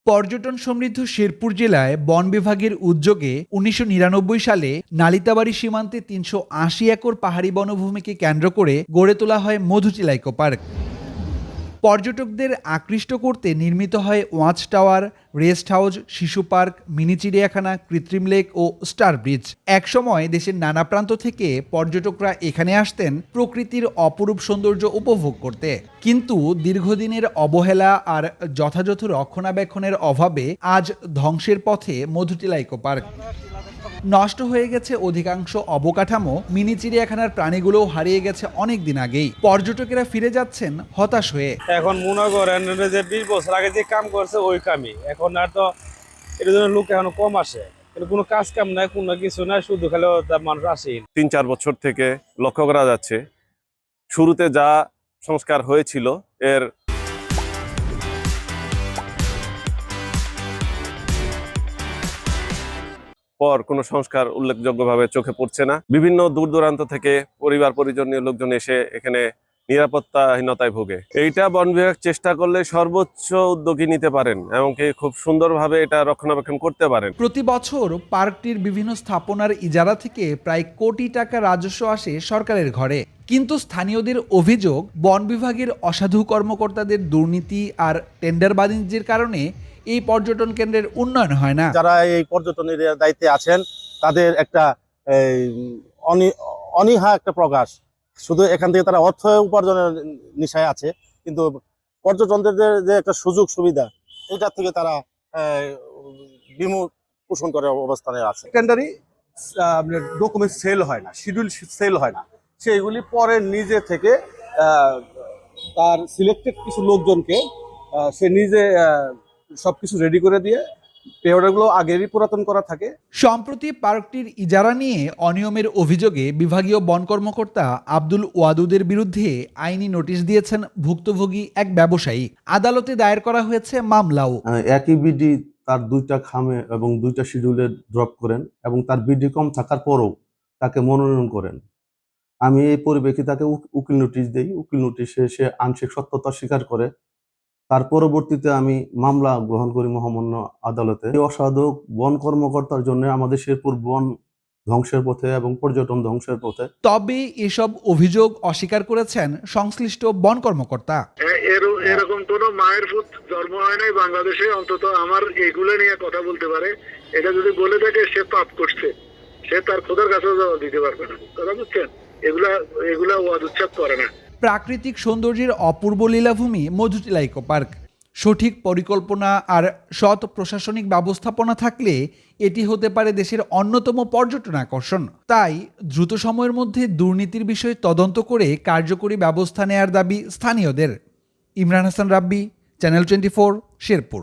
পর্যটন সমৃদ্ধ শেরপুর জেলায় বন বিভাগের উদ্যোগে ১৯৯৯ সালে নালিতাবাড়ী সীমান্তে ৩৮০ একর পাহাড়ি বনভূমিকে কেন্দ্র করে গড়ে তোলা হয় মধুচিলা ইকো পার্ক। পর্যটকদের আকৃষ্ট করতে নির্মিত হয় ওয়াচ টাওয়ার, রেস্ট হাউস, শিশু পার্ক, মিনি চিড়িয়াখানা, কৃত্রিম লেক ও স্টার ব্রিজ। একসময় দেশের নানা প্রান্ত থেকে পর্যটকরা এখানে আসতেন প্রকৃতির অপরূপ সৌন্দর্য উপভোগ করতে। কিন্তু দীর্ঘদিনের অবহেলা আর যথাযথ রক্ষণাবেক্ষণের অভাবে আজ ধ্বংসের পথে মধুচিলা ইকো পার্ক। নষ্ট হয়ে গেছে অধিকাংশ অবকাঠামো, মিনি চিড়িয়াখানার প্রাণীগুলোও হারিয়ে গেছে অনেক দিন আগেই। পর্যটকেরা ফিরে যাচ্ছেন হতাশ হয়ে। এখন মনে করেন যে ২০ বছর আগে যে কাম করছে ওই কামই এখন, আর তো এর জন্য লোক এখন কম আসে, কোনো কাজ কাম নাই, কোনো কিছু নাই, শুধু খালি মানুষ আসে। ৩-৪ বছর থেকে লক্ষ্য করা যাচ্ছে শুরুতে যা সংস্কার হয়েছিল এর পর কোনো সংস্কার উল্লেখযোগ্যভাবে চোখে পড়ছে না। বিভিন্ন দূর দূরান্ত থেকে পরিবার পরিজনীয় লোকজন এসে এখানে নিরাপত্তাহীনতায় ভোগে। এইটা বন বিভাগ চেষ্টা করলে সর্বোচ্চ উদ্যোগী নিতে পারেন, এমনকি খুব সুন্দরভাবে এটা রক্ষণাবেক্ষণ করতে পারেন। প্রতি বছর পার্কটির বিভিন্ন স্থাপনার ইজারা থেকে প্রায় কোটি টাকা রাজস্ব আসে সরকারের ঘরে। কিন্তু স্থানীয়দের অভিযোগ, বন বিভাগের অসাধু কর্মকর্তাদের দুর্নীতি আর টেন্ডার বাণিজ্যের কারণে এই পর্যটন কেন্দ্রের উন্নয়ন হয় না। যারা এই পর্যটনের দায়িত্বে আছেন তাদের একটা অনীহা একটা প্রকাশ। শুধু এখান থেকে তারা অর্থ উপার্জনের নেশায় আছে, কিন্তু পর্যটনদের যে একটা সুযোগ সুবিধা এটা থেকে তারা বিমুখ পোষণ করে অবস্থানে আছে। টেন্ডারি ডকুমেন্ট সেল হয় না, শিডিউল সেল হয় না, সেইগুলি পরে নিজে থেকে তার সিলেক্টেড কিছু লোকজনকে সে নিজে সবকিছু রেডি করে দিয়ে পেয়ারগুলো আগেরই পুরাতন করা থাকে। সম্প্রতি পার্কটির ইজারা নিয়ে অনিয়মের অভিযোগে বিভাগীয় বন কর্মকর্তা আব্দুল ওয়াদুদের বিরুদ্ধে আইনি নোটিশ দিয়েছেন ভুক্তভোগী এক ব্যবসায়ী। আদালতে দায়ের করা হয়েছে মামলাও। একই বিডি তার ২টা খামে এবং 2টা শিডিউলে ড্রপ করেন এবং তার বিডি কম থাকার পরও তাকে মনোনয়ন করেন। আমি এই পরিপ্রেক্ষিতে তাকে উকিল নোটিশ দিই। উকিল নোটিশে সে আংশিক সত্যতা স্বীকার করে। তার পরবর্তীতে আমি মামলা গ্রহণ করি মহামান্য আদালতে। এই অসাধু বন কর্মকর্তার জন্য আমাদের শেরপুর বন ধ্বংসের পথে এবং পর্যটন ধ্বংসের পথে। তবে এসব অভিযোগ অস্বীকার করেছেন সংশ্লিষ্ট বন কর্মকর্তা। এরকম কোন মায়ের পুত জন্ম হয় নাই বাংলাদেশে, অন্তত আমার এগুলো নিয়ে কথা বলতে পারে। এটা যদি বলে থাকে সে পাপ করছে, সে তার খোদার কাছেও জবাব দিতে পারবে না। কথা বুঝছেন? এগুলা ওয়াদ উচ্ছেদ করে না। প্রাকৃতিক সৌন্দর্যের অপূর্ব লীলাভূমি মধুচিলা ইকো পার্ক। সঠিক পরিকল্পনা আর সৎ প্রশাসনিক ব্যবস্থাপনা থাকলে এটি হতে পারে দেশের অন্যতম পর্যটন আকর্ষণ। তাই দ্রুত সময়ের মধ্যে দুর্নীতির বিষয়ে তদন্ত করে কার্যকরী ব্যবস্থা নেয়ার দাবি স্থানীয়দের। ইমরান হাসান রাব্বি, চ্যানেল 24, শেরপুর।